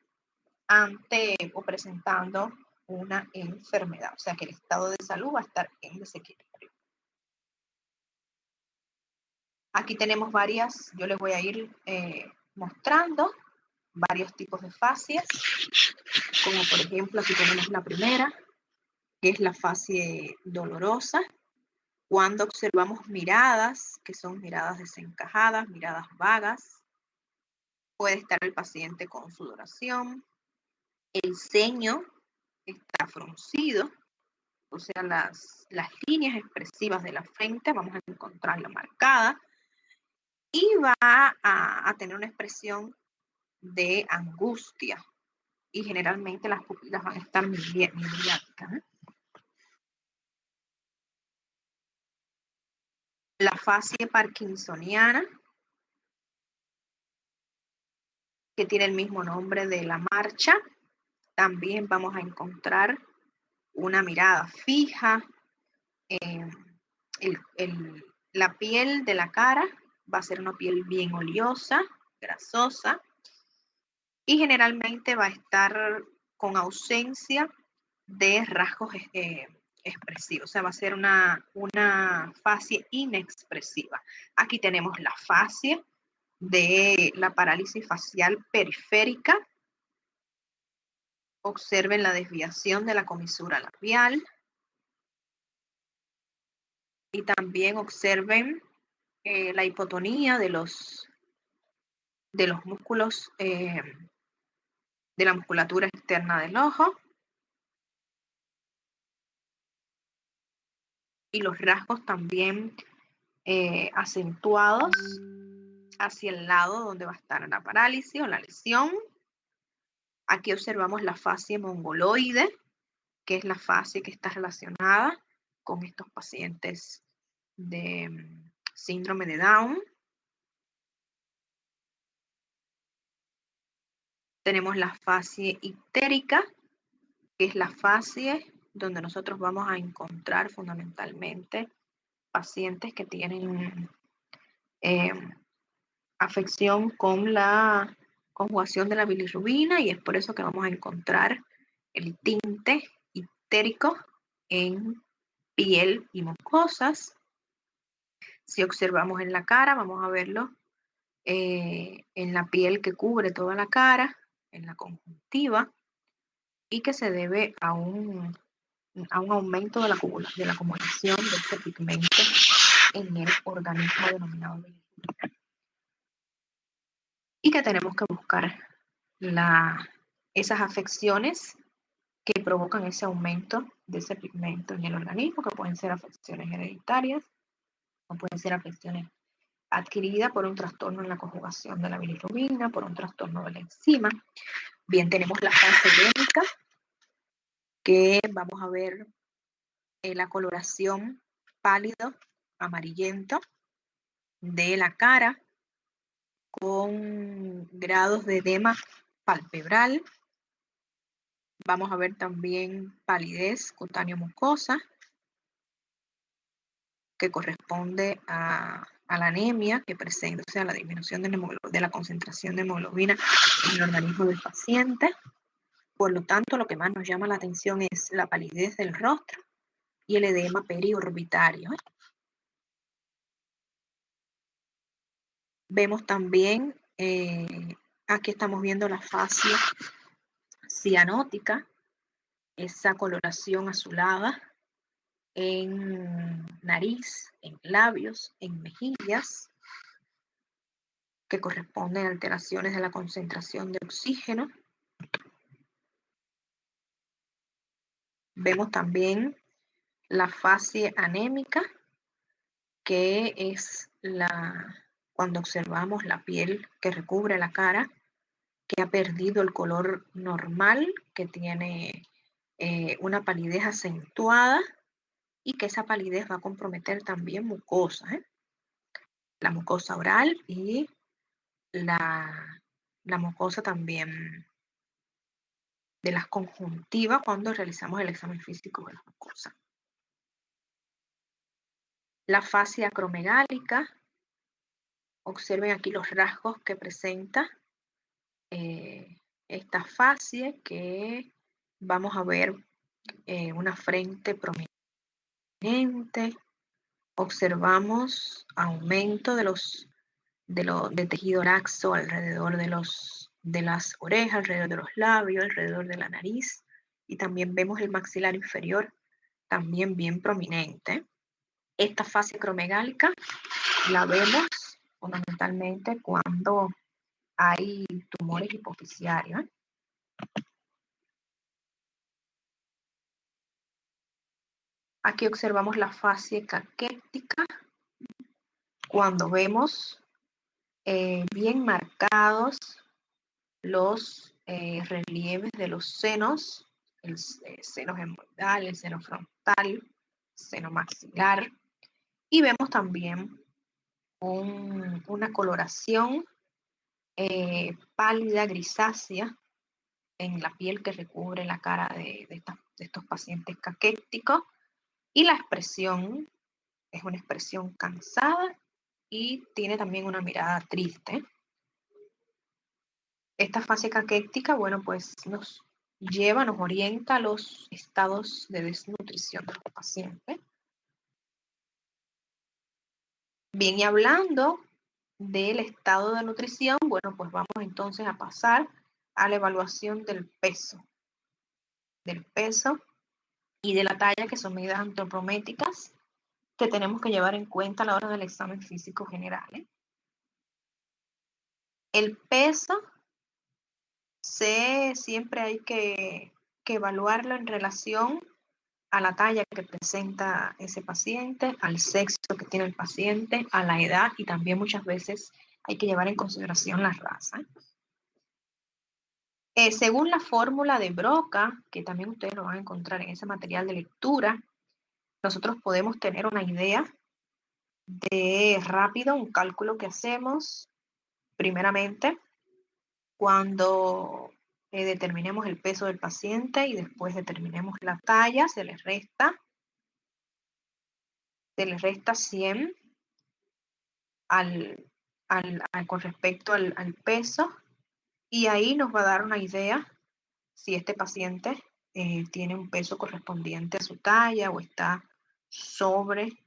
ante o presentando una enfermedad, o sea que el estado de salud va a estar en desequilibrio. Aquí tenemos varias, yo les voy a ir mostrando varios tipos de fascias, como por ejemplo aquí tenemos la primera, que es la fascia dolorosa, cuando observamos miradas, que son miradas desencajadas, miradas vagas, puede estar el paciente con sudoración, el ceño está fruncido, o sea, las líneas expresivas de la frente vamos a encontrarla marcada y va a tener una expresión de angustia y generalmente las pupilas van a estar midriáticas. La fascia parkinsoniana, que tiene el mismo nombre de la marcha, también vamos a encontrar una mirada fija, la piel de la cara va a ser una piel bien oleosa, grasosa, y generalmente va a estar con ausencia de rasgos expresivos, o sea, va a ser una fascia inexpresiva. Aquí tenemos la fascia de la parálisis facial periférica. Observen la desviación de la comisura labial. Y también observen la hipotonía de los músculos de la musculatura externa del ojo. Y los rasgos también acentuados hacia el lado donde va a estar la parálisis o la lesión. Aquí observamos la fascia mongoloide, que es la fascia que está relacionada con estos pacientes de síndrome de Down. Tenemos la fascia ictérica, que es la fascia donde nosotros vamos a encontrar fundamentalmente pacientes que tienen afección con la conjugación de la bilirrubina y es por eso que vamos a encontrar el tinte ictérico en piel y mucosas. Si observamos en la cara, vamos a verlo en la piel que cubre toda la cara, en la conjuntiva, y que se debe a un aumento de la acumulación de este pigmento en el organismo denominado bilirrubina. y que tenemos que buscar esas afecciones que provocan ese aumento de ese pigmento en el organismo, que pueden ser afecciones hereditarias o pueden ser afecciones adquiridas por un trastorno en la conjugación de la bilirrubina, por un trastorno de la enzima. Bien, tenemos la fase edémica, que vamos a ver la coloración pálido, amarillento de la cara, con grados de edema palpebral. Vamos a ver también palidez cutáneo mucosa, que corresponde a la anemia que presenta, o sea, la disminución de la concentración de hemoglobina en el organismo del paciente. Por lo tanto, lo que más nos llama la atención es la palidez del rostro y el edema periorbitario. Vemos también, aquí estamos viendo la fase cianótica, esa coloración azulada en nariz, en labios, en mejillas, que corresponden a alteraciones de la concentración de oxígeno. Vemos también la fase anémica, que es cuando observamos la piel que recubre la cara, que ha perdido el color normal, que tiene una palidez acentuada y que esa palidez va a comprometer también mucosa, la mucosa oral y la mucosa también de las conjuntivas cuando realizamos el examen físico de la mucosa. La fase acromegálica, observen aquí los rasgos que presenta esta fase, que vamos a ver una frente prominente, observamos aumento de tejido laxo alrededor de las orejas, alrededor de los labios, alrededor de la nariz, y también vemos el maxilar inferior también bien prominente. Esta fase acromegálica la vemos fundamentalmente cuando hay tumores hipofisiarios. Aquí observamos la fase caquética, cuando vemos bien marcados los relieves de los senos, el seno gemoidal, el seno frontal, seno maxilar, y vemos también una coloración pálida grisácea en la piel que recubre la cara de estos pacientes caquéticos, y la expresión es una expresión cansada y tiene también una mirada triste. Esta fase caquética, bueno, pues nos orienta a los estados de desnutrición de los pacientes. Bien, y hablando del estado de nutrición, bueno, pues vamos entonces a pasar a la evaluación del peso y de la talla, que son medidas antropométricas que tenemos que llevar en cuenta a la hora del examen físico general. El peso siempre hay que evaluarlo en relación a la talla que presenta ese paciente, al sexo que tiene el paciente, a la edad, y también muchas veces hay que llevar en consideración la raza. Según la fórmula de Broca, que también ustedes lo van a encontrar en ese material de lectura, nosotros podemos tener una idea de rápido, un cálculo que hacemos primeramente cuando determinemos el peso del paciente y después determinemos la talla. Se le resta 100 con respecto al peso, y ahí nos va a dar una idea si este paciente tiene un peso correspondiente a su talla, o está sobre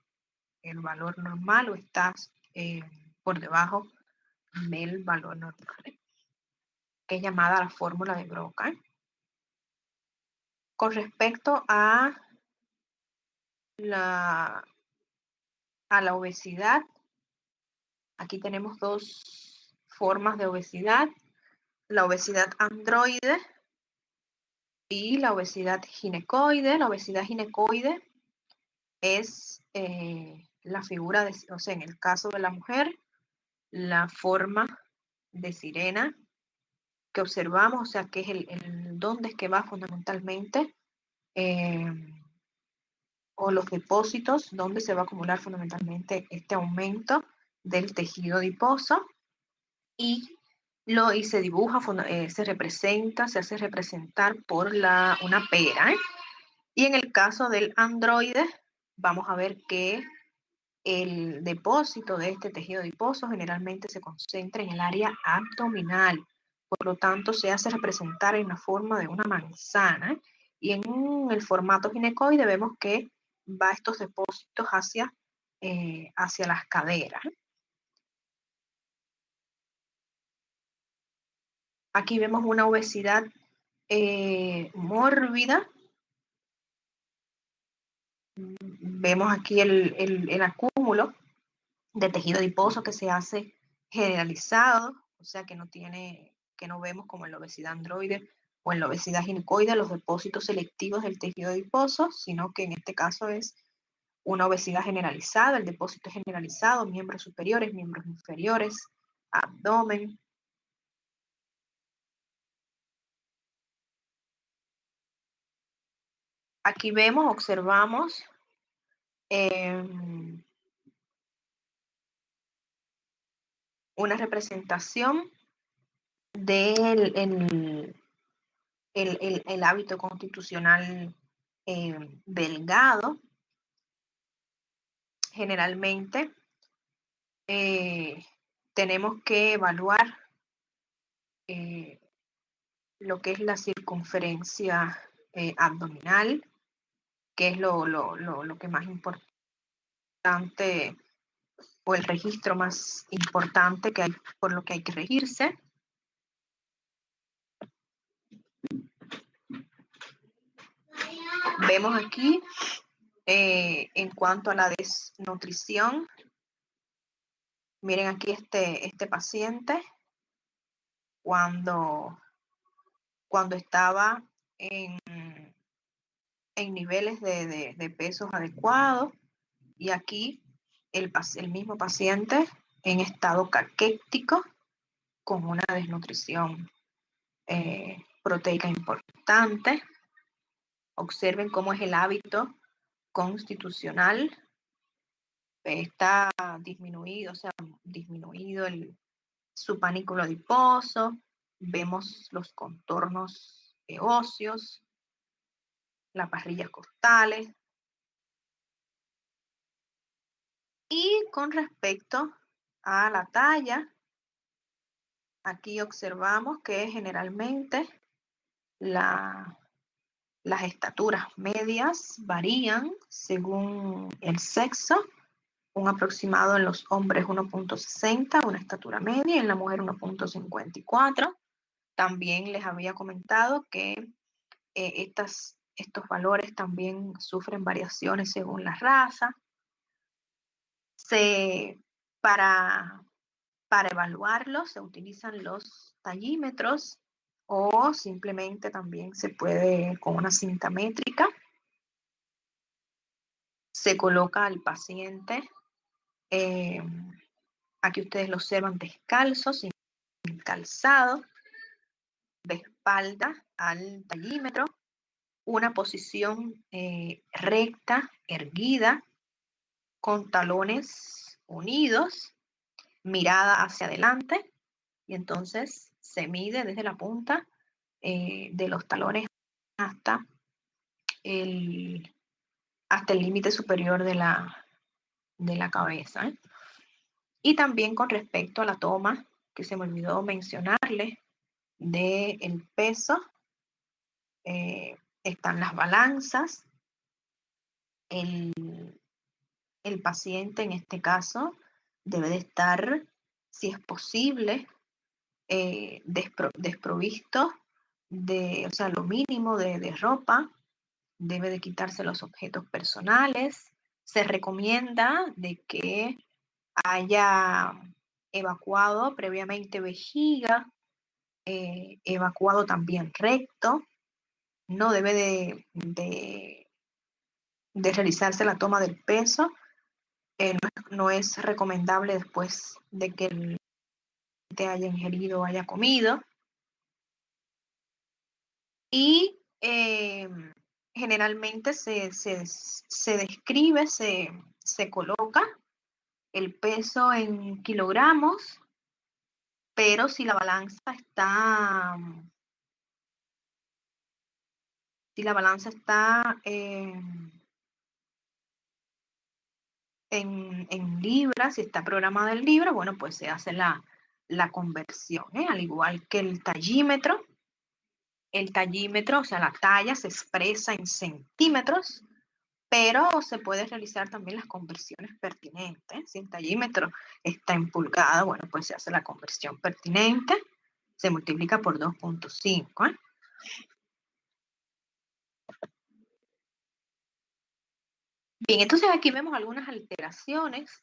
el valor normal, o está por debajo del valor normal, que es llamada la fórmula de Broca. Con respecto a la obesidad, aquí tenemos dos formas de obesidad: la obesidad androide y la obesidad ginecoide. La obesidad ginecoide es la figura, o sea, en el caso de la mujer, la forma de sirena que observamos, o sea, que es dónde es que va fundamentalmente, o los depósitos, donde se va a acumular fundamentalmente este aumento del tejido adiposo, y se dibuja, se representa, se hace representar por una pera, ¿eh? Y en el caso del androide, vamos a ver que el depósito de este tejido adiposo generalmente se concentra en el área abdominal, por lo tanto se hace representar en la forma de una manzana, y en el formato ginecoide vemos que va estos depósitos hacia las caderas. Aquí vemos una obesidad mórbida. Vemos aquí el acúmulo de tejido adiposo que se hace generalizado, o sea que no vemos como en la obesidad androide o en la obesidad ginecoide los depósitos selectivos del tejido adiposo, sino que en este caso es una obesidad generalizada, el depósito es generalizado, miembros superiores, miembros inferiores, abdomen. Aquí vemos, observamos una representación del el hábito constitucional delgado. Generalmente tenemos que evaluar lo que es la circunferencia abdominal, que es lo que más importante, o el registro más importante que hay, por lo que hay que regirse. Vemos aquí, en cuanto a la desnutrición, miren aquí este paciente cuando estaba en niveles de pesos adecuados, y aquí el mismo paciente en estado caquético con una desnutrición proteica importante. Observen cómo es el hábito constitucional. Está disminuido, o sea, disminuido su panículo adiposo. Vemos los contornos óseos, las parrillas costales. Y con respecto a la talla, aquí observamos que generalmente las estaturas medias varían según el sexo. Un aproximado en los hombres 1.60, una estatura media, y en la mujer 1.54. También les había comentado que estos valores también sufren variaciones según la raza. Para evaluarlos se utilizan los tallímetros, o simplemente también se puede con una cinta métrica. Se coloca al paciente, aquí ustedes lo observan descalzo, sin calzado, de espalda al tallímetro, una posición recta, erguida, con talones unidos, mirada hacia adelante, y entonces se mide desde la punta de los talones hasta el límite superior de la cabeza. Y también con respecto a la toma, que se me olvidó mencionarle, del peso, están las balanzas. El paciente en este caso debe de estar, si es posible, desprovisto o sea, lo mínimo de ropa. Debe de quitarse los objetos personales. Se recomienda de que haya evacuado previamente vejiga, evacuado también recto. No debe de realizarse la toma del peso. No es recomendable después de que el paciente haya ingerido o haya comido. Y generalmente se describe, se coloca el peso en kilogramos, pero si la balanza está, en libras, si está programada en libras, bueno, pues se hace la conversión, al igual que el tallímetro. El tallímetro, o sea, la talla se expresa en centímetros, pero se puede realizar también las conversiones pertinentes. Si el tallímetro está en pulgada, bueno, pues se hace la conversión pertinente, se multiplica por 2.5. Bien, entonces aquí vemos algunas alteraciones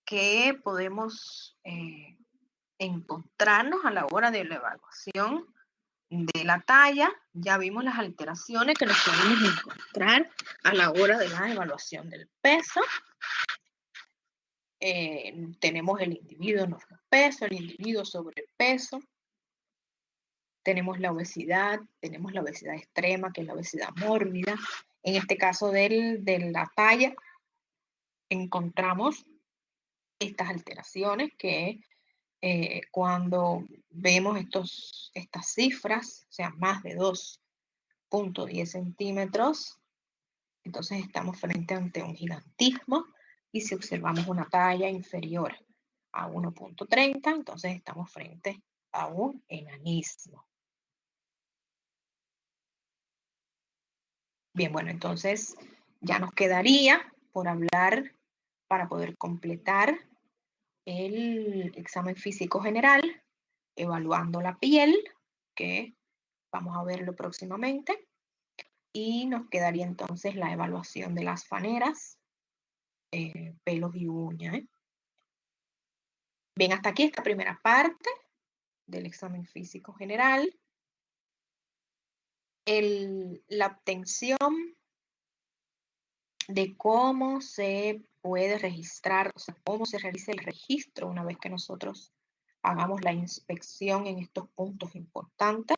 que podemos encontrarnos a la hora de la evaluación de la talla. Ya vimos las alteraciones que nos podemos encontrar a la hora de la evaluación del peso. Tenemos el individuo normopeso, el individuo sobrepeso, tenemos la obesidad extrema, que es la obesidad mórbida. En este caso de la talla, encontramos estas alteraciones que cuando vemos estas cifras, o sea, más de 2.10 centímetros, entonces estamos frente ante un gigantismo, y si observamos una talla inferior a 1.30, entonces estamos frente a un enanismo. Bien, bueno, entonces ya nos quedaría por hablar, para poder completar el examen físico general, evaluando la piel, que vamos a verlo próximamente, y nos quedaría entonces la evaluación de las faneras, pelos y uñas. Bien, hasta aquí esta primera parte del examen físico general. La obtención de cómo se puede registrar, o sea, cómo se realiza el registro una vez que nosotros hagamos la inspección en estos puntos importantes.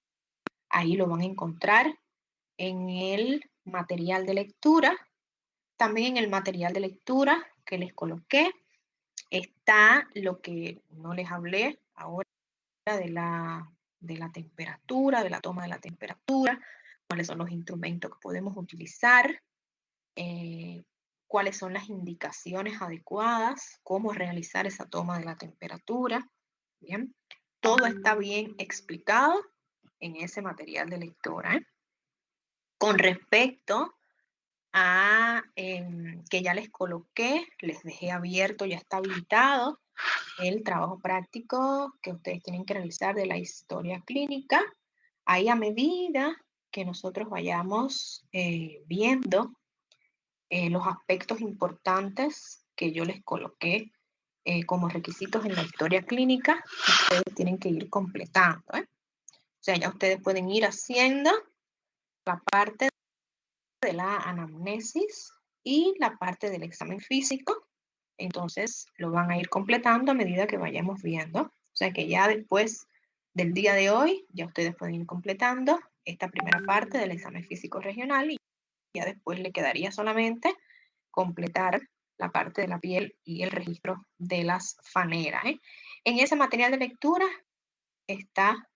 Ahí lo van a encontrar en el material de lectura. También en el material de lectura que les coloqué está lo que no les hablé ahora de la temperatura, de la toma de la temperatura, cuáles son los instrumentos que podemos utilizar, cuáles son las indicaciones adecuadas, cómo realizar esa toma de la temperatura. Bien, todo está bien explicado en ese material de lectura. Con respecto a que ya les coloqué, les dejé abierto, ya está habilitado el trabajo práctico que ustedes tienen que realizar de la historia clínica. Ahí, a medida que nosotros vayamos viendo los aspectos importantes que yo les coloqué como requisitos en la historia clínica, ustedes tienen que ir completando. O sea, ya ustedes pueden ir haciendo la parte de la anamnesis y la parte del examen físico. Entonces lo van a ir completando a medida que vayamos viendo. O sea que ya después del día de hoy, ya ustedes pueden ir completando esta primera parte del examen físico regional, y ya después le quedaría solamente completar la parte de la piel y el registro de las faneras. En ese material de lectura está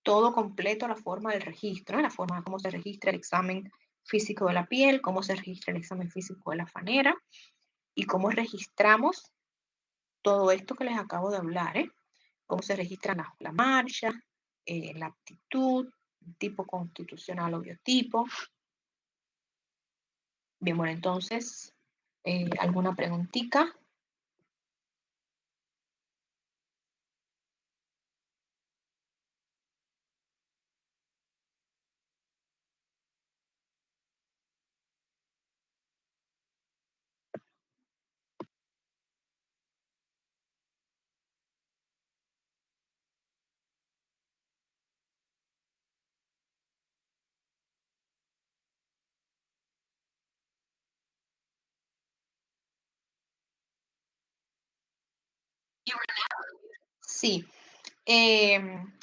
todo completo, la forma del registro, la forma de cómo se registra el examen físico de la piel, cómo se registra el examen físico de la fanera y cómo registramos todo esto que les acabo de hablar, cómo se registran la marcha, la aptitud, tipo constitucional o biotipo. Bien, bueno, entonces, ¿alguna preguntita? Sí.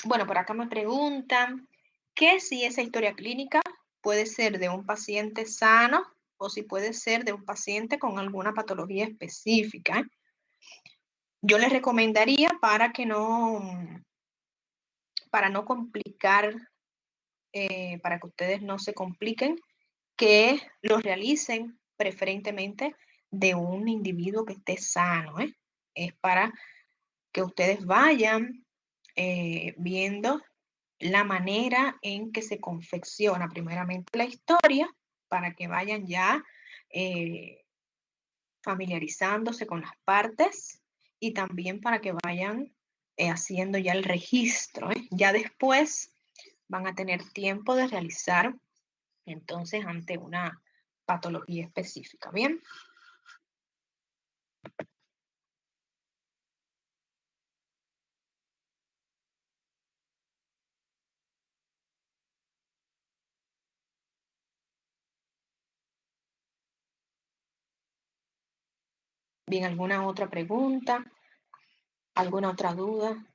Bueno, por acá me preguntan que si esa historia clínica puede ser de un paciente sano o si puede ser de un paciente con alguna patología específica, ¿eh? Yo les recomendaría para no complicar, para que ustedes no se compliquen, que lo realicen preferentemente de un individuo que esté sano, ¿eh? Es para que ustedes vayan viendo la manera en que se confecciona primeramente la historia para que vayan ya eh, familiarizándose con las partes y también para que vayan haciendo ya el registro, ¿eh? Ya después van a tener tiempo de realizar entonces ante una patología específica. Bien, bien, ¿alguna otra pregunta? ¿Alguna otra duda?